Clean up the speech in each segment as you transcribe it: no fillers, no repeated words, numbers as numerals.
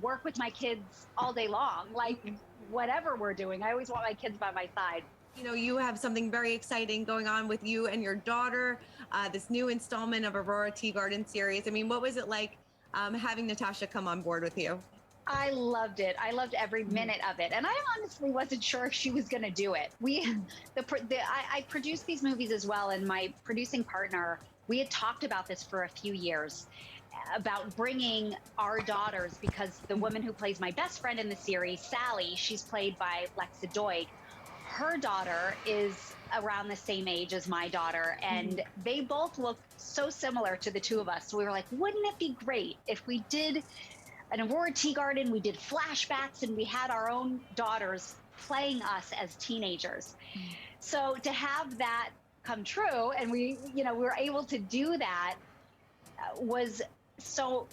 work with my kids all day long. Like, whatever we're doing, I always want my kids by my side. You know, you have something very exciting going on with you and your daughter, this new installment of Aurora Teagarden series. I mean, what was it like having Natasha come on board with you? I loved it. I loved every minute of it, and I honestly wasn't sure if she was going to do it. I produced these movies as well, and my producing partner, we had talked about this for a few years, about bringing our daughters, because the woman who plays my best friend in the series, Sally, she's played by Lexa Doig. Her daughter is around the same age as my daughter, and they both look so similar to the two of us. So we were like, wouldn't it be great if we did an Aurora Teagarden, we did flashbacks, and we had our own daughters playing us as teenagers. So to have that come true, and we were able to do that, it was so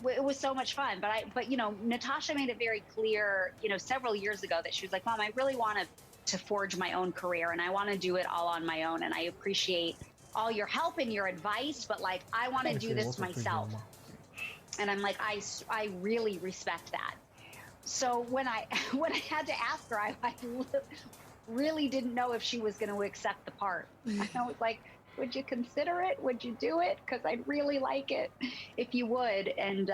much fun. But Natasha made it very clear, several years ago, that she was like, Mom, I really want to forge my own career, and I want to do it all on my own. And I appreciate all your help and your advice, but like, I want to do this myself. And I'm like, I really respect that. So when I had to ask her, I really didn't know if she was going to accept the part. I was like, would you consider it? Would you do it? Because I'd really like it if you would. And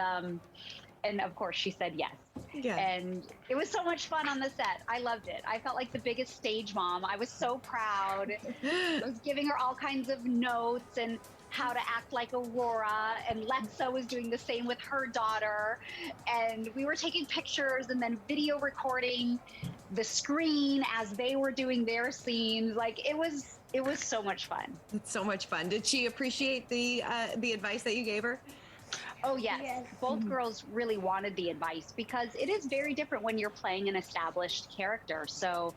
of course she said yes. Yeah. And it was so much fun on the set. I loved it. I felt like the biggest stage mom. I was so proud. I was giving her all kinds of notes and how to act like Aurora, and Lexa was doing the same with her daughter. And we were taking pictures and then video recording the screen as they were doing their scenes. Like, it was so much fun. It's so much fun. Did she appreciate the advice that you gave her? Oh, yes. Both girls really wanted the advice, because it is very different when you're playing an established character. So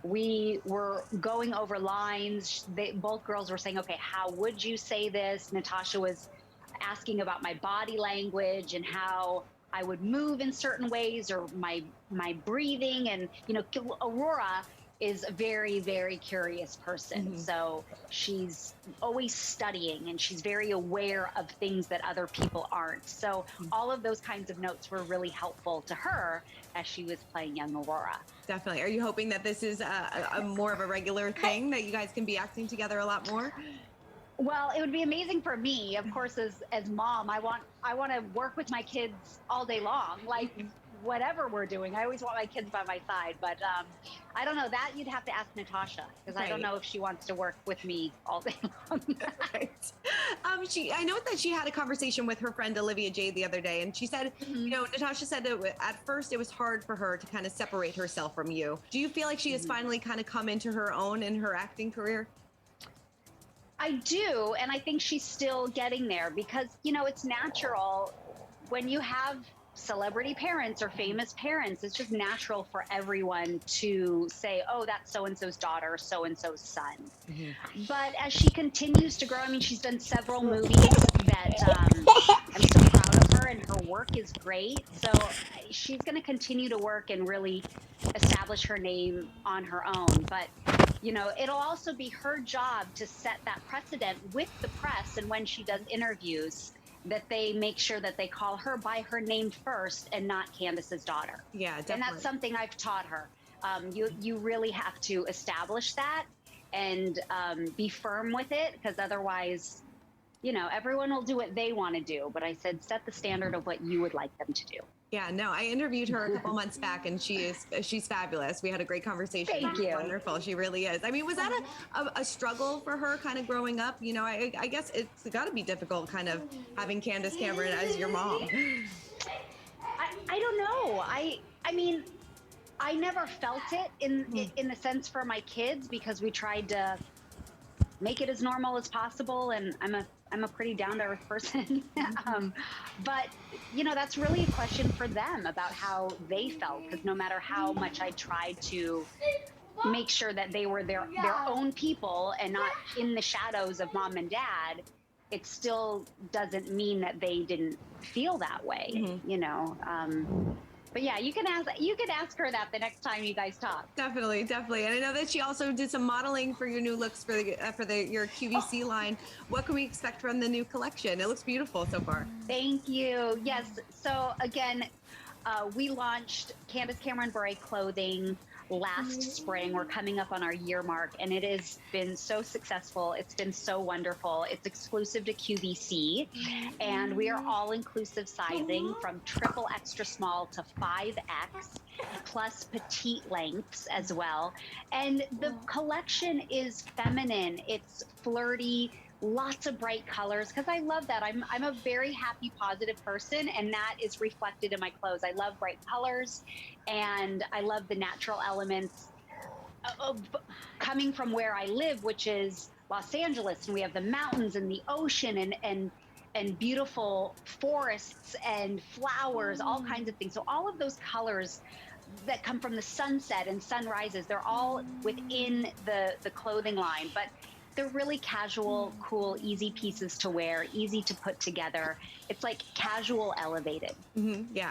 we were going over lines. Both girls were saying, okay, how would you say this? Natasha was asking about my body language and how I would move in certain ways, or my breathing. And, Aurora is a very, very curious person. So she's always studying, and she's very aware of things that other people aren't. So all of those kinds of notes were really helpful to her as she was playing young Aurora. Definitely. Are you hoping that this is a more of a regular thing, that you guys can be acting together a lot more? Well, it would be amazing for me, of course, as mom. I want to work with my kids all day long. Like, whatever we're doing, I always want my kids by my side. But I don't know, that you'd have to ask Natasha, because I don't know if she wants to work with me all day long. Right. I know that she had a conversation with her friend Olivia Jade the other day, and she said, Natasha said that at first it was hard for her to kind of separate herself from you. Do you feel like she has finally kind of come into her own in her acting career? I do, and I think she's still getting there, because, it's natural when you have celebrity parents or famous parents. It's just natural for everyone to say, oh, that's so-and-so's daughter, so-and-so's son. But as she continues to grow, I mean, she's done several movies that I'm so proud of her, and her work is great. So she's going to continue to work and really establish her name on her own. But it'll also be her job to set that precedent with the press, and when she does interviews, that they make sure that they call her by her name first and not Candace's daughter. Yeah, definitely. And that's something I've taught her. You really have to establish that and be firm with it, because otherwise, everyone will do what they want to do. But I said, set the standard of what you would like them to do. Yeah, no, I interviewed her a couple months back, and she's fabulous. We had a great conversation. Thank you. Wonderful. She really is. I mean, was that a struggle for her kind of growing up? I guess it's got to be difficult kind of having Candace Cameron as your mom. I don't know. I mean, I never felt it in the sense for my kids, because we tried to make it as normal as possible, and I'm a pretty down-to-earth person. But that's really a question for them about how they felt, because no matter how much I tried to make sure that they were their own people and not in the shadows of mom and dad, it still doesn't mean that they didn't feel that way. But yeah, you can ask her that the next time you guys talk. Definitely. And I know that she also did some modeling for your new looks for your QVC line. What can we expect from the new collection? It looks beautiful so far. Thank you. Yes. So again, We launched Candace Cameron Bure clothing last spring. We're coming up on our year mark, and it has been so successful. It's been so wonderful. It's exclusive to QVC, and we are all inclusive sizing from triple extra small to 5X, plus petite lengths as well. And the collection is feminine, it's flirty, lots of bright colors, because I love that. I'm a very happy, positive person, and that is reflected in my clothes. I love bright colors, and I love the natural elements of coming from where I live, which is Los Angeles, and we have the mountains and the ocean and beautiful forests and flowers, all kinds of things. So all of those colors that come from the sunset and sunrises, they're all within the clothing line, but they're really casual, cool, easy pieces to wear, easy to put together. It's like casual elevated. Yeah.